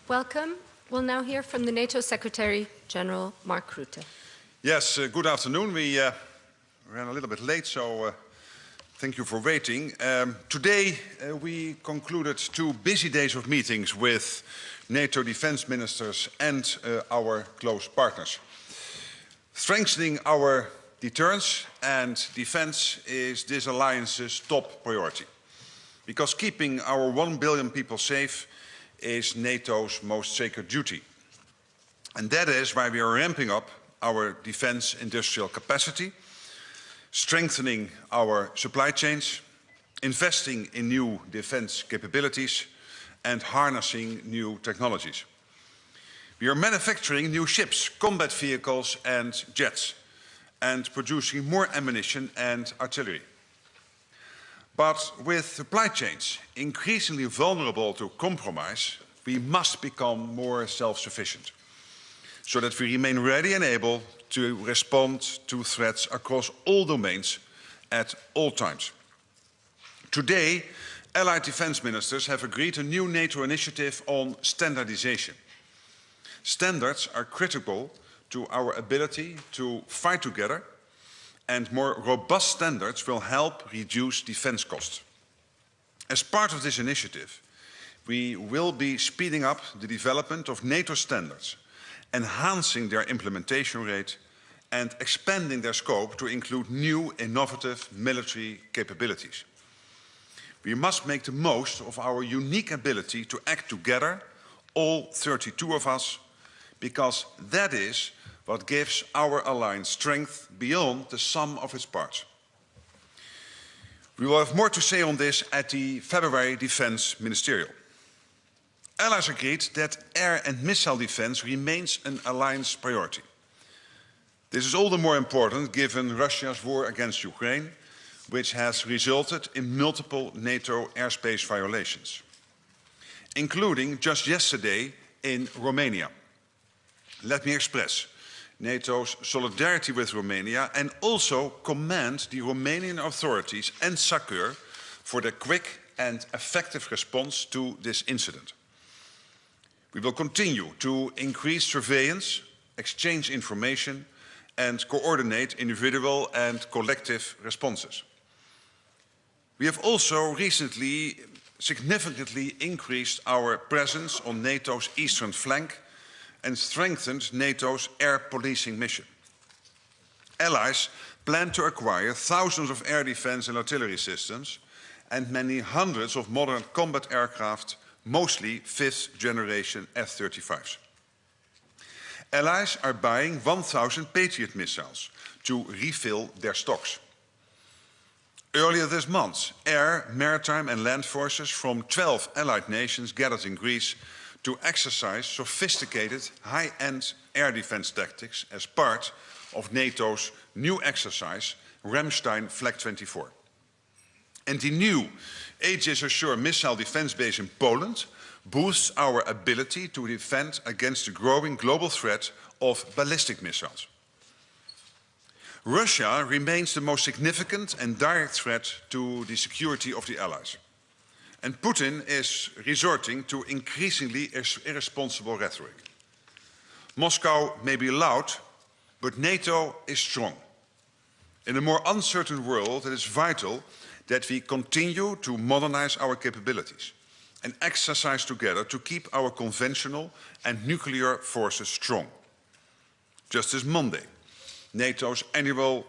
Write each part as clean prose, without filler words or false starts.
Welcome. We'll now hear from the NATO Secretary General, Mark Rutte. Yes, good afternoon. We ran a little bit late, so thank you for waiting. Today we concluded 2 busy days of meetings with NATO defense ministers and our close partners. Strengthening our deterrence and defense is this alliance's top priority, because keeping our 1 billion people safe is NATO's most sacred duty. And that is why we are ramping up our defense industrial capacity, strengthening our supply chains, investing in new defense capabilities, and harnessing new technologies. We are manufacturing new ships, combat vehicles and jets, and producing more ammunition and artillery. But with supply chains increasingly vulnerable to compromise, we must become more self-sufficient, so that we remain ready and able to respond to threats across all domains at all times. Today, Allied defense ministers have agreed a new NATO initiative on standardization. Standards are critical to our ability to fight together, and more robust standards will help reduce defense costs. As part of this initiative, we will be speeding up the development of NATO standards, enhancing their implementation rate and expanding their scope to include new innovative military capabilities. We must make the most of our unique ability to act together, all 32 of us, because that is what gives our alliance strength beyond the sum of its parts. We will have more to say on this at the February Defense Ministerial. Allies agreed that air and missile defense remains an alliance priority. This is all the more important given Russia's war against Ukraine, which has resulted in multiple NATO airspace violations, including just yesterday in Romania. Let me express NATO's solidarity with Romania and also commend the Romanian authorities and SACEUR for their quick and effective response to this incident. We will continue to increase surveillance, exchange information, and coordinate individual and collective responses. We have also recently significantly increased our presence on NATO's eastern flank and strengthened NATO's air policing mission. Allies plan to acquire thousands of air defense and artillery systems and many hundreds of modern combat aircraft, mostly 5th generation F-35s. Allies are buying 1,000 Patriot missiles to refill their stocks. Earlier this month, air, maritime and land forces from 12 allied nations gathered in Greece to exercise sophisticated high-end air defense tactics as part of NATO's new exercise, Ramstein Flag 24. And the new Aegis Ashore missile defense base in Poland boosts our ability to defend against the growing global threat of ballistic missiles. Russia remains the most significant and direct threat to the security of the Allies. And Putin is resorting to increasingly irresponsible rhetoric. Moscow may be loud, but NATO is strong. In a more uncertain world, it is vital that we continue to modernize our capabilities and exercise together to keep our conventional and nuclear forces strong. Just this Monday, NATO's annual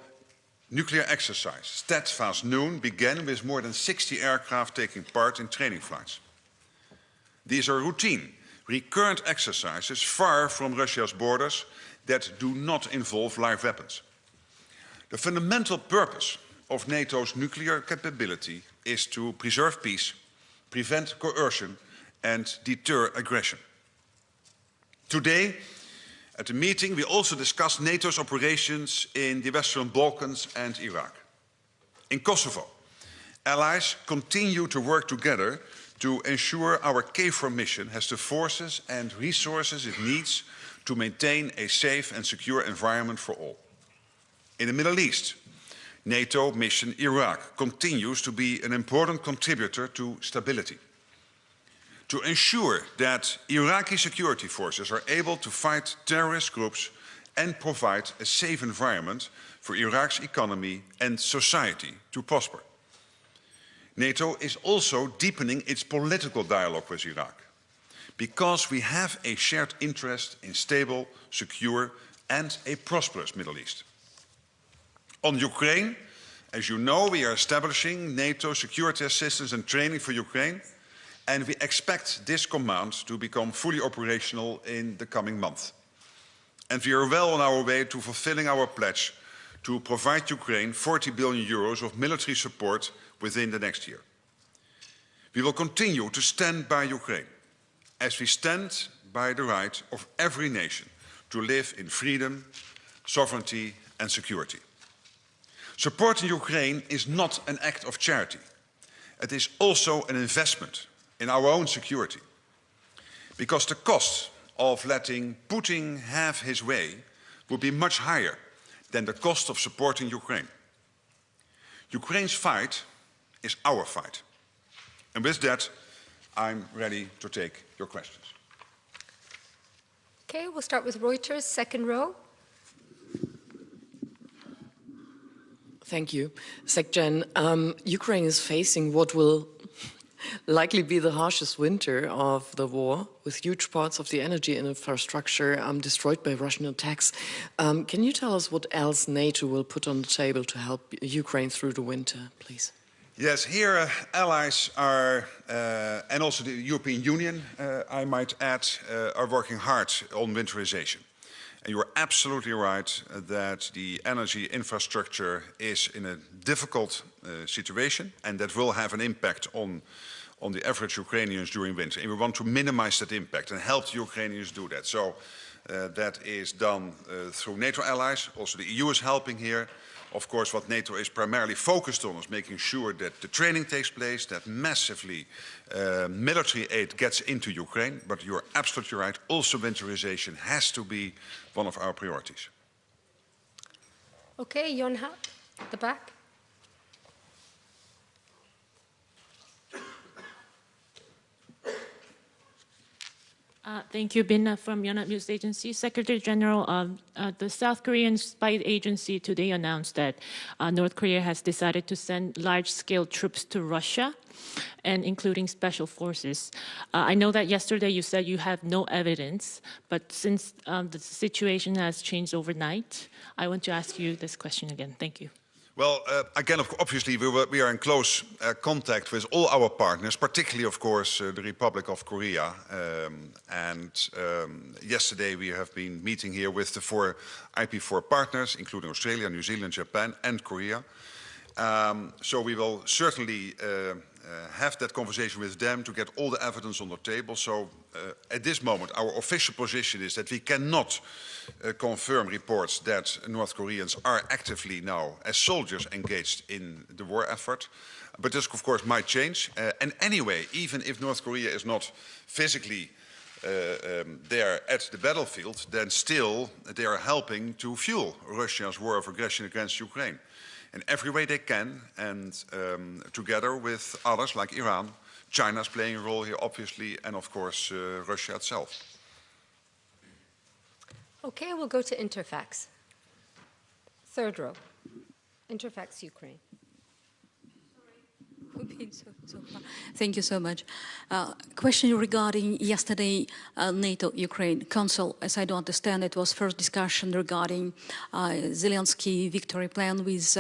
nuclear exercise, Steadfast Noon, began with more than 60 aircraft taking part in training flights. These are routine, recurrent exercises far from Russia's borders that do not involve live weapons. The fundamental purpose of NATO's nuclear capability is to preserve peace, prevent coercion, and deter aggression. Today, at the meeting, we also discussed NATO's operations in the Western Balkans and Iraq. In Kosovo, allies continue to work together to ensure our KFOR mission has the forces and resources it needs to maintain a safe and secure environment for all. In the Middle East, NATO mission Iraq continues to be an important contributor to stability. to ensure that Iraqi security forces are able to fight terrorist groups and provide a safe environment for Iraq's economy and society to prosper. NATO is also deepening its political dialogue with Iraq, because we have a shared interest in stable, secure and a prosperous Middle East. On Ukraine, as you know, we are establishing NATO security assistance and training for Ukraine, and we expect this command to become fully operational in the coming month. And we are well on our way to fulfilling our pledge to provide Ukraine 40 billion euros of military support within the next year. We will continue to stand by Ukraine, as we stand by the right of every nation to live in freedom, sovereignty and security. Supporting Ukraine is not an act of charity. It is also an investment in our own security, because the cost of letting Putin have his way would be much higher than the cost of supporting Ukraine. Ukraine's fight is our fight. And with that, I'm ready to take your questions. Okay, we'll start with Reuters, second row. Thank you. SecGen, Ukraine is facing what will likely be the harshest winter of the war, with huge parts of the energy infrastructure destroyed by Russian attacks. Can you tell us what else NATO will put on the table to help Ukraine through the winter, please? Yes, here allies are, and also the European Union, I might add, are working hard on winterization. And you are absolutely right that the energy infrastructure is in a difficult situation, and that will have an impact on the average Ukrainians during winter. And we want to minimize that impact and help the Ukrainians do that. So that is done through NATO allies. Also the EU is helping here. Of course, what NATO is primarily focused on is making sure that the training takes place, that massively military aid gets into Ukraine. But you're absolutely right, also winterization has to be one of our priorities. Okay, Yonha, at the back. Thank you, Binna from Yonhap News Agency. Secretary General, the South Korean spy agency today announced that North Korea has decided to send large-scale troops to Russia, and including special forces. I know that yesterday you said you have no evidence, but since the situation has changed overnight, I want to ask you this question again. Thank you. Well, again, obviously, we are in close contact with all our partners, particularly, of course, the Republic of Korea. Yesterday, we have been meeting here with the 4 IP4 partners, including Australia, New Zealand, Japan, and Korea. So we will certainly have that conversation with them to get all the evidence on the table. So at this moment, our official position is that we cannot confirm reports that North Koreans are actively now, as soldiers, engaged in the war effort. But this, of course, might change. And anyway, even if North Korea is not physically there at the battlefield, then still they are helping to fuel Russia's war of aggression against Ukraine in every way they can, and together with others like Iran. China is playing a role here, obviously, and of course Russia itself. Okay, we'll go to Interfax. Third row. Interfax, Ukraine. Thank you so much. Question regarding yesterday NATO-Ukraine Council. As I do understand, it was first discussion regarding Zelensky victory plan with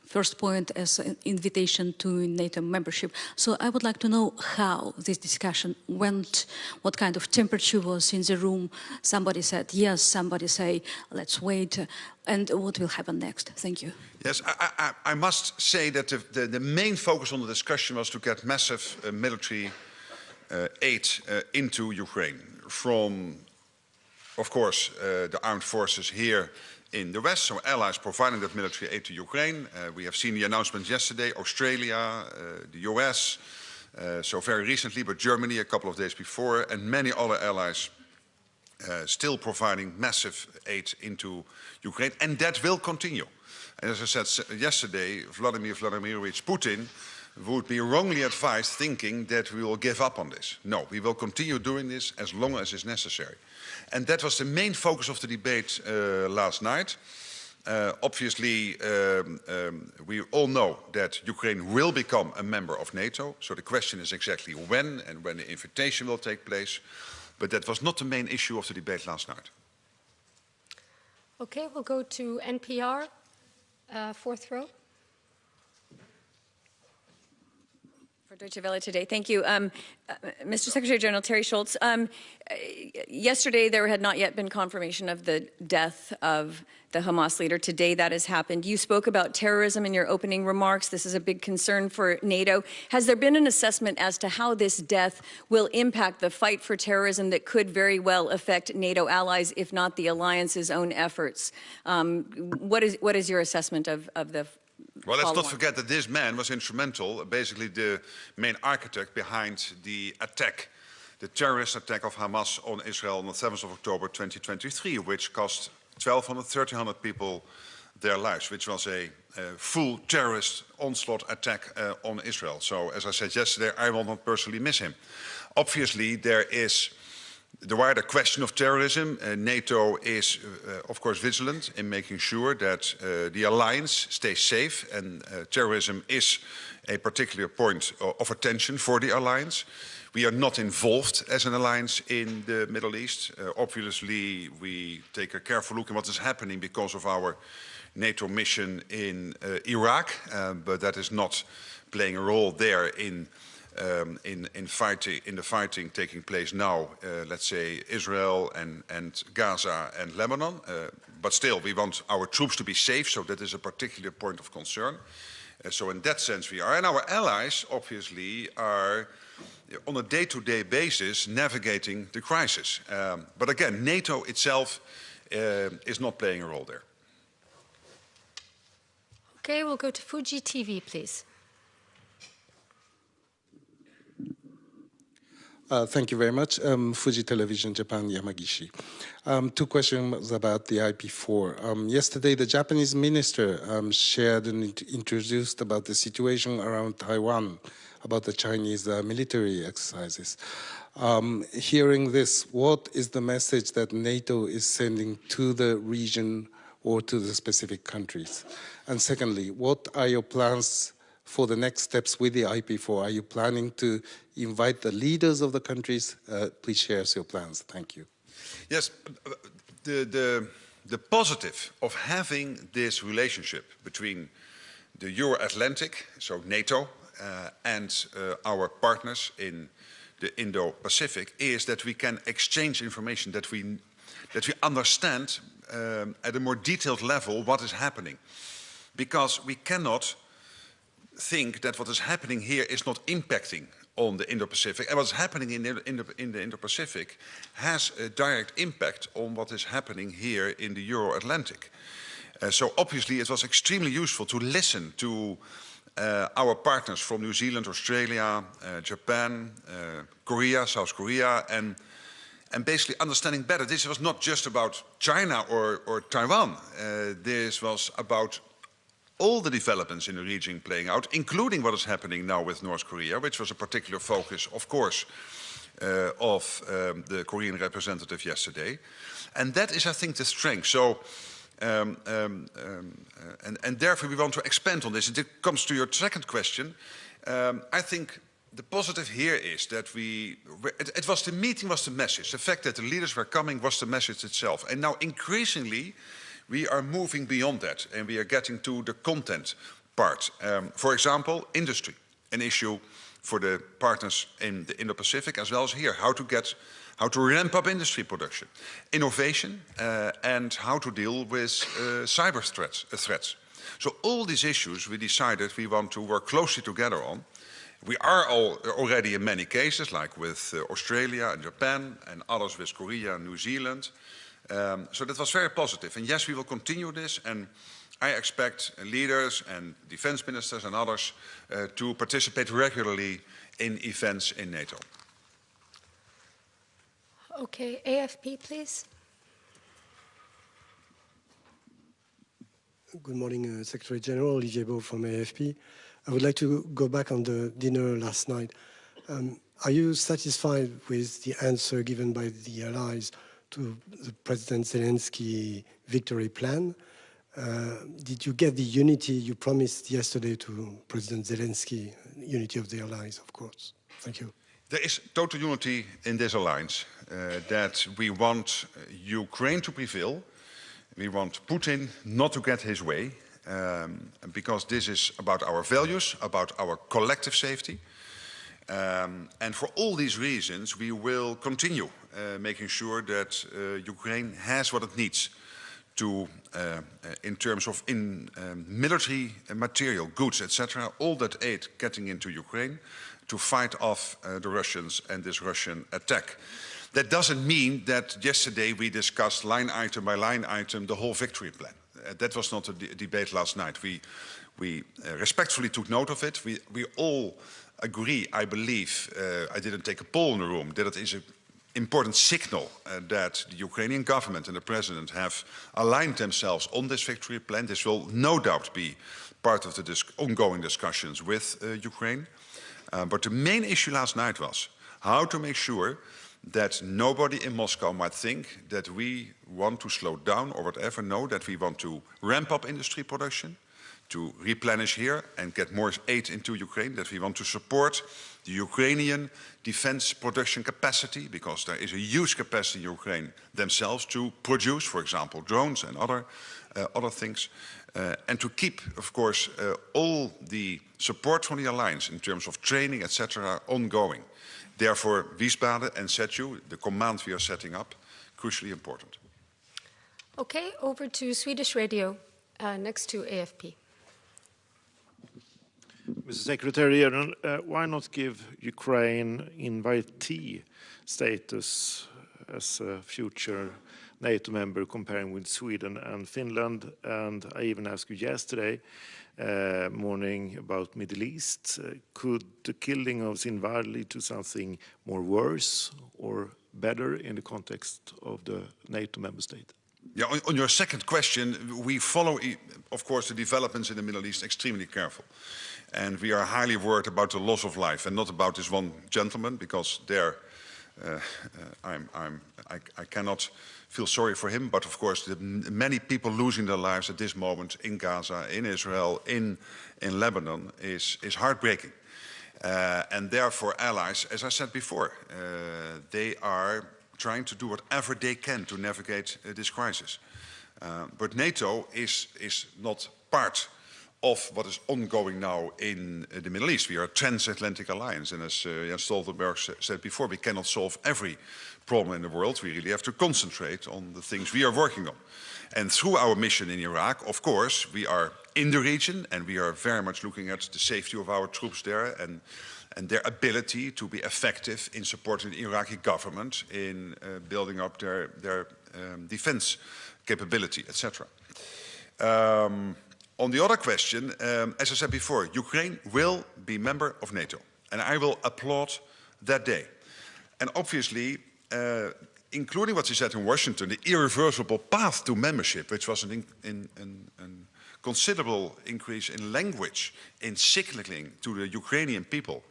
first point as an invitation to NATO membership. So I would like to know how this discussion went, what kind of temperature was in the room. Somebody said yes, somebody say let's wait, and what will happen next? Thank you. Yes, I must say that the main focus on the discussion was to get massive military aid into Ukraine from, of course, the armed forces here in the West, so allies providing that military aid to Ukraine. We have seen the announcement yesterday, Australia, the US, so very recently, but Germany a couple of days before, and many other allies still providing massive aid into Ukraine, and that will continue. And as I said yesterday, Vladimir Vladimirovich Putin would be wrongly advised thinking that we will give up on this. No, we will continue doing this as long as is necessary. And that was the main focus of the debate last night. Obviously, we all know that Ukraine will become a member of NATO. So the question is exactly when and when the invitation will take place. But that was not the main issue of the debate last night. Okay, we'll go to NPR, fourth row. For Deutsche Welle today. Thank you. Mr. Secretary General Terry Schultz, yesterday there had not yet been confirmation of the death of the Hamas leader. Today that has happened. You spoke about terrorism in your opening remarks. This is a big concern for NATO. Has there been an assessment as to how this death will impact the fight for terrorism that could very well affect NATO allies, if not the alliance's own efforts? What is your assessment of the Well, let's not forget that this man was instrumental, basically the main architect behind the attack, the terrorist attack of Hamas on Israel on the 7th of October 2023, which cost 1,200, 1,300 people their lives, which was a full terrorist onslaught attack on Israel. So, as I said yesterday, I will not personally miss him. Obviously, there is the wider question of terrorism. NATO is, of course, vigilant in making sure that the alliance stays safe, and terrorism is a particular point of attention for the alliance. We are not involved as an alliance in the Middle East. Obviously, we take a careful look at what is happening because of our NATO mission in Iraq, but that is not playing a role there in the fighting taking place now, let's say Israel and Gaza and Lebanon. But still, we want our troops to be safe, so that is a particular point of concern. So in that sense we are. And our allies, obviously, are on a day-to-day basis navigating the crisis. But again, NATO itself is not playing a role there. Okay, we'll go to Fuji TV, please. Thank you very much. Fuji Television Japan, Yamagishi. Two questions about the IP4. Yesterday, the Japanese minister shared and introduced about the situation around Taiwan, about the Chinese military exercises. Hearing this, what is the message that NATO is sending to the region or to the specific countries? And secondly, what are your plans for the next steps with the IP4? Are you planning to invite the leaders of the countries? Please share your plans. Thank you. Yes, the positive of having this relationship between the Euro-Atlantic, so NATO, and our partners in the Indo-Pacific is that we can exchange information, that we understand at a more detailed level what is happening. Because we cannot think that what is happening here is not impacting on the Indo-Pacific, and what's happening in the Indo-Pacific has a direct impact on what is happening here in the Euro-Atlantic. So obviously it was extremely useful to listen to our partners from New Zealand, Australia, Japan, Korea, South Korea, and basically understanding better. This was not just about China or Taiwan. This was about all the developments in the region playing out, including what is happening now with North Korea, which was a particular focus, of course, of the Korean representative yesterday. And that is, I think, the strength. So, and therefore we want to expand on this. And it comes to your second question. I think the positive here is that the meeting was the message. The fact that the leaders were coming was the message itself. And now increasingly, we are moving beyond that, and we are getting to the content part. For example, industry, an issue for the partners in the Indo-Pacific as well as here. How to ramp up industry production, innovation, and how to deal with cyber threats. So all these issues we decided we want to work closely together on. We are already in many cases, like with Australia and Japan, and others with Korea and New Zealand. So that was very positive. And yes, we will continue this. And I expect leaders and defense ministers and others to participate regularly in events in NATO. Okay, AFP, please. Good morning, Secretary General Olivier Beau from AFP. I would like to go back on the dinner last night. Are you satisfied with the answer given by the allies to the President Zelensky victory plan? Did you get the unity you promised yesterday to President Zelensky, unity of the allies, of course? Thank you. There is total unity in this alliance that we want Ukraine to prevail. We want Putin not to get his way, because this is about our values, about our collective safety. And for all these reasons, we will continue making sure that Ukraine has what it needs to, in terms of military material, goods, etc., all that aid getting into Ukraine to fight off the Russians and this Russian attack. That doesn't mean that yesterday we discussed line item by line item the whole victory plan. That was not a debate last night. We respectfully took note of it. We all agree, I believe, I didn't take a poll in the room, that it is an important signal that the Ukrainian government and the president have aligned themselves on this victory plan. This will no doubt be part of the ongoing discussions with Ukraine. But the main issue last night was how to make sure that nobody in Moscow might think that we want to slow down or whatever. No, that we want to ramp up industry production, to replenish here and get more aid into Ukraine, that we want to support the Ukrainian defense production capacity, because there is a huge capacity in Ukraine themselves to produce, for example, drones and other things. And to keep, of course, all the support from the alliance in terms of training, etc., ongoing. Therefore, Wiesbaden and SETU, the command we are setting up, crucially important. Okay, over to Swedish radio, next to AFP. Mr. Secretary General, why not give Ukraine invitee status as a future NATO member comparing with Sweden and Finland? And I even asked you yesterday morning about Middle East. Could the killing of Sinwar lead to something more worse or better in the context of the NATO member state? Yeah, on your second question, we follow, of course, the developments in the Middle East extremely careful. And we are highly worried about the loss of life, and not about this one gentleman, because there I cannot feel sorry for him, but of course the many people losing their lives at this moment in Gaza, in Israel, in Lebanon is heartbreaking. And therefore allies, as I said before, they are trying to do whatever they can to navigate this crisis. But NATO is not part of what is ongoing now in the Middle East. We are a transatlantic alliance, and as Jens Stoltenberg said before, we cannot solve every problem in the world. We really have to concentrate on the things we are working on. And through our mission in Iraq, of course, we are in the region, and we are very much looking at the safety of our troops there and their ability to be effective in supporting the Iraqi government in building up their defense capability, etc. On the other question, as I said before, Ukraine will be member of NATO, and I will applaud that day. And obviously, including what she said in Washington, the irreversible path to membership, which was a considerable increase in language, in signaling to the Ukrainian people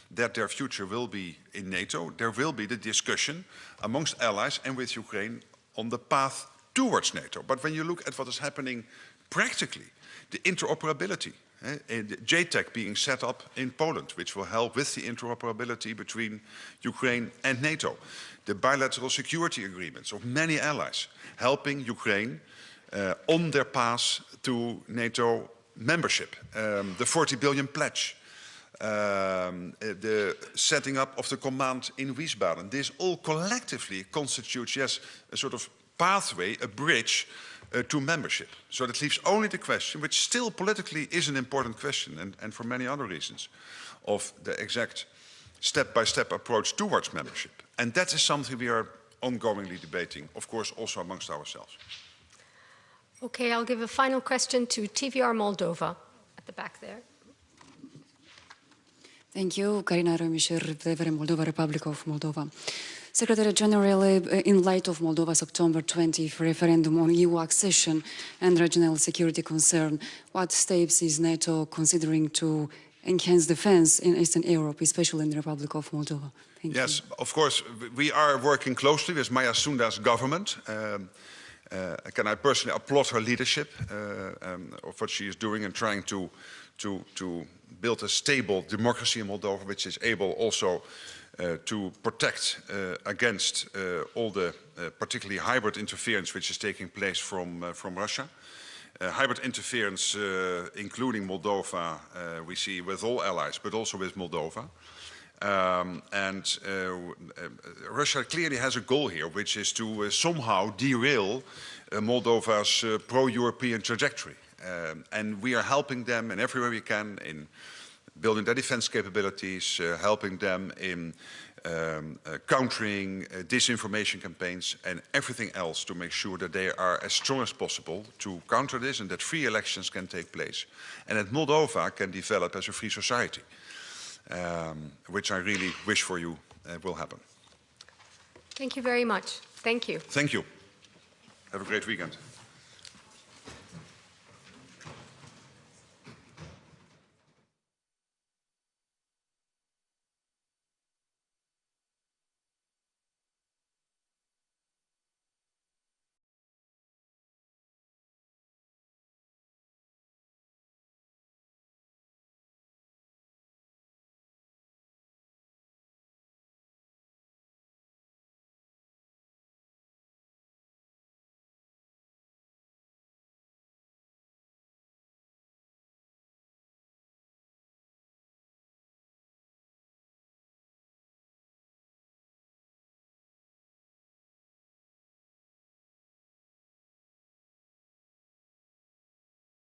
that their future will be in NATO. There will be the discussion amongst allies and with Ukraine on the path towards NATO. But when you look at what is happening practically, the interoperability, JTAC being set up in Poland, which will help with the interoperability between Ukraine and NATO. The bilateral security agreements of many allies helping Ukraine on their path to NATO membership. The 40 billion pledge, the setting up of the command in Wiesbaden. This all collectively constitutes, yes, a sort of pathway, a bridge to membership. So that leaves only the question, which still politically is an important question, and for many other reasons, of the exact step-by-step approach towards membership. And that is something we are ongoingly debating, of course, also amongst ourselves. Okay, I'll give a final question to TVR Moldova at the back there. Thank you, Karina Romisher, TVR Moldova, Republic of Moldova. Secretary General, in light of Moldova's October 20th referendum on EU accession and regional security concern, what steps is NATO considering to enhance defense in Eastern Europe, especially in the Republic of Moldova? Thank yes, you. of course, we are working closely with Maya Sandu's government. Can I personally applaud her leadership of what she is doing and trying to build a stable democracy in Moldova, which is able also to protect against all the particularly hybrid interference which is taking place from Russia. Hybrid interference, including Moldova, we see with all allies, but also with Moldova. Russia clearly has a goal here, which is to somehow derail Moldova's pro-European trajectory. And we are helping them in every way we can in building their defense capabilities, helping them in countering disinformation campaigns and everything else to make sure that they are as strong as possible to counter this and that free elections can take place and that Moldova can develop as a free society, which I really wish for you will happen. Thank you very much. Thank you. Thank you. Have a great weekend.